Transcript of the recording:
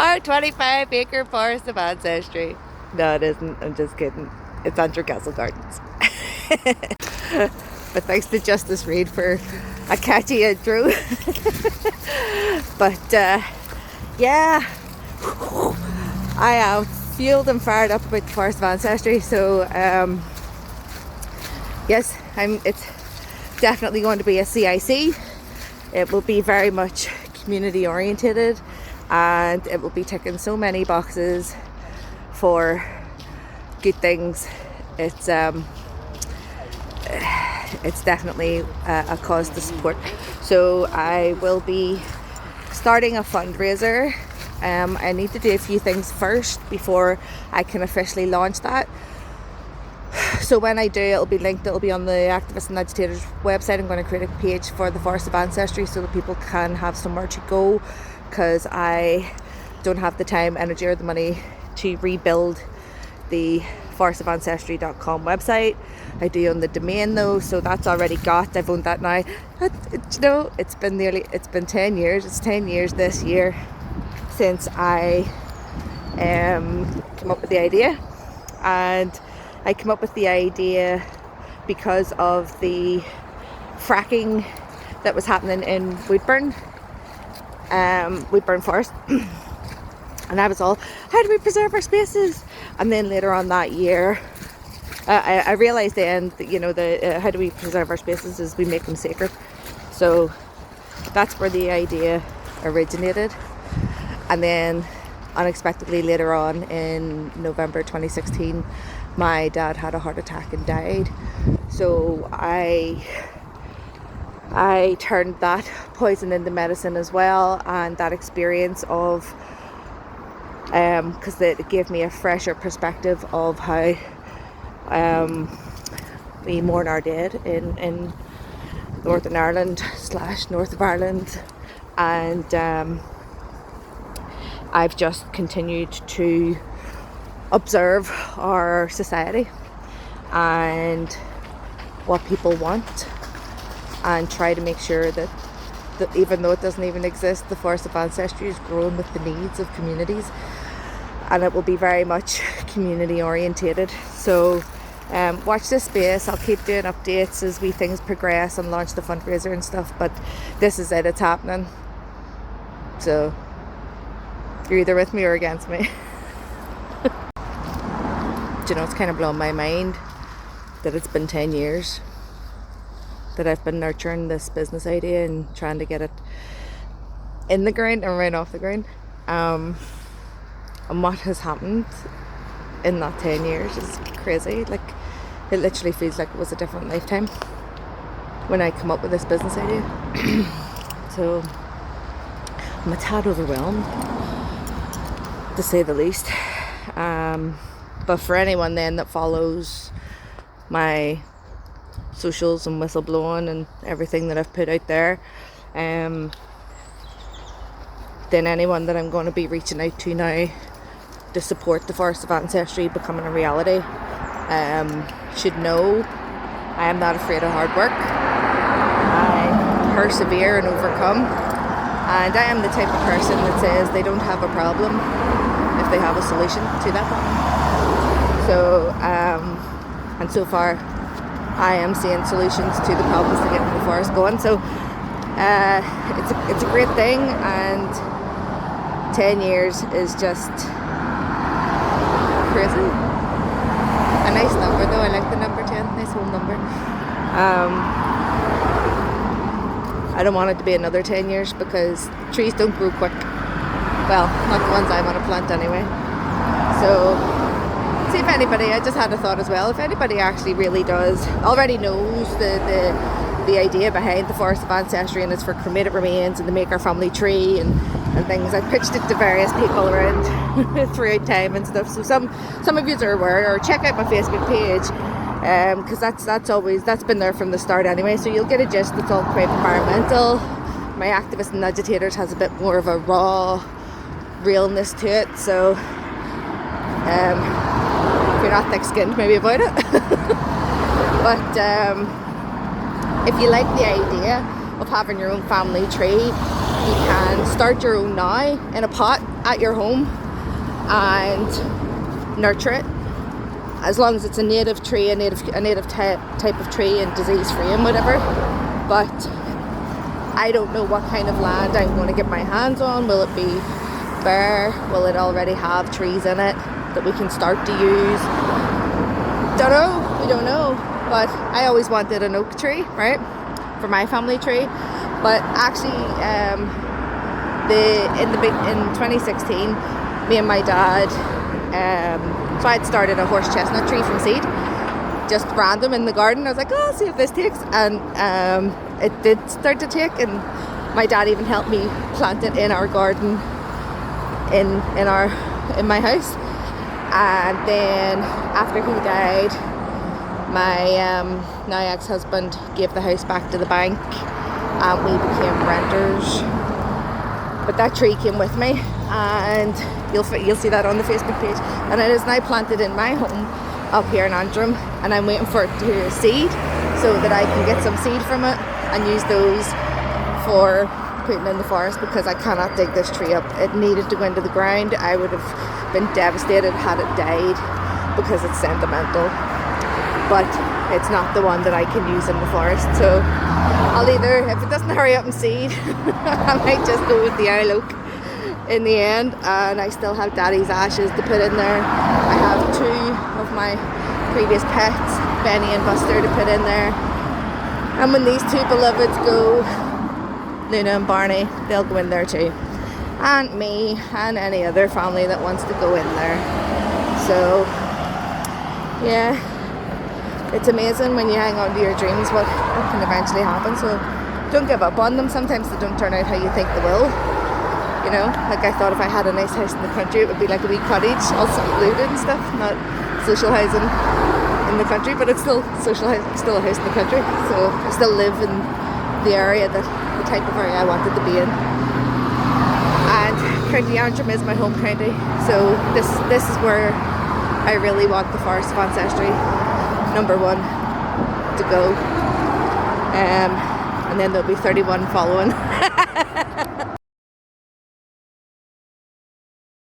Our 25-acre Forest of Ancestry. No, it isn't. I'm just kidding. It's under Castle Gardens. But thanks to Justice Reed for a catchy intro. But yeah, I am fueled and fired up about the Forest of Ancestry. So yes, it's definitely going to be a CIC. It will be very much community orientated, and it will be ticking so many boxes for good things. It's definitely a cause to support. So I will be starting a fundraiser. I need to do a few things first before I can officially launch that. So when I do, it'll be linked, it'll be on the Activists and Agitators website. I'm going to create a page for the Forest of Ancestry so that people can have somewhere to go, because I don't have the time, energy or the money to rebuild the forestofancestry.com website. I do own the domain though, so that's already got. I've owned that now. It's been 10 years. It's 10 years this year since I came up with the idea. And I came up with the idea because of the fracking that was happening in Woodburn Forest. And I was all, how do we preserve our spaces? And then later on that year, I realised then that, how do we preserve our spaces is we make them sacred. So that's where the idea originated. And then unexpectedly later on in November 2016, my dad had a heart attack and died. So I turned that poison into medicine as well, and that experience of because it gave me a fresher perspective of how we mourn our dead in Northern Ireland / North of Ireland. And I've just continued to observe our society and what people want, and try to make sure that even though it doesn't even exist, the Forest of Ancestry is growing with the needs of communities, and it will be very much community orientated. So watch this space. I'll keep doing updates as things progress and launch the fundraiser and stuff, but this is it. It's happening. So you're either with me or against me. It's kind of blown my mind that it's been 10 years that I've been nurturing this business idea and trying to get it in the ground and right off the ground. And what has happened in that 10 years is crazy. Like, it literally feels like it was a different lifetime when I come up with this business idea. So I'm a tad overwhelmed, to say the least. But for anyone then that follows my socials and whistleblowing and everything that I've put out there, then anyone that I'm going to be reaching out to now to support the Forest of Ancestry becoming a reality should know I am not afraid of hard work. I persevere and overcome, and I am the type of person that says they don't have a problem if they have a solution to that problem. So and so far I am seeing solutions to the problems to getting the forest going. So it's a great thing, and 10 years is just crazy. A nice number though. I like the number 10. Nice whole number. I don't want it to be another 10 years because trees don't grow quick. Well, not the ones I want to plant anyway. So see if anybody, I just had a thought as well, if anybody actually really already knows the idea behind the Forest of Ancestry, and it's for cremated remains and to make our family tree and things. I've pitched it to various people around throughout time and stuff, so some of you are aware, or check out my Facebook page, because that's been there from the start anyway, so you'll get a gist. It's all quite environmental. My Activists and Agitators has a bit more of a raw realness to it, so if you're not thick-skinned, maybe avoid it. But if you like the idea of having your own family tree, you can start your own now in a pot at your home and nurture it, as long as it's a native tree, a native type of tree, and disease free and whatever. But I don't know what kind of land I'm going to get my hands on. Will it be bare? Will it already have trees in it that we can start to use? Don't know. We don't know. But I always wanted an oak tree, right, for my family tree. But actually, in 2016, me and my dad, so I'd started a horse chestnut tree from seed, just random in the garden. I was like, oh, I'll see if this takes, and it did start to take. And my dad even helped me plant it in our garden, in my house. And then after he died, my now ex-husband gave the house back to the bank, and we became renters. But that tree came with me, and you'll see that on the Facebook page. And it is now planted in my home up here in Antrim, and I'm waiting for it to seed so that I can get some seed from it and use those for putting in the forest, because I cannot dig this tree up. It needed to go into the ground. I would have been devastated had it died, because it's sentimental, but it's not the one that I can use in the forest. So I'll either, if it doesn't hurry up and seed, I might just go with the owl oak in the end. And I still have Daddy's ashes to put in there. I have 2 of my previous pets, Benny and Buster, to put in there. And when these 2 beloveds go, Luna and Barney, they'll go in there too. And me, and any other family that wants to go in there. So yeah, it's amazing when you hang on to your dreams what can eventually happen. So don't give up on them. Sometimes they don't turn out how you think they will. You know, like I thought if I had a nice house in the country, it would be like a wee cottage, all secluded and stuff, not social housing in the country, but it's still still a house in the country. So I still live in the area, the type of area I wanted to be in. And County Antrim is my home county, so this is where I really want the Forest of Ancestry #1 to go, and then there'll be 31 following.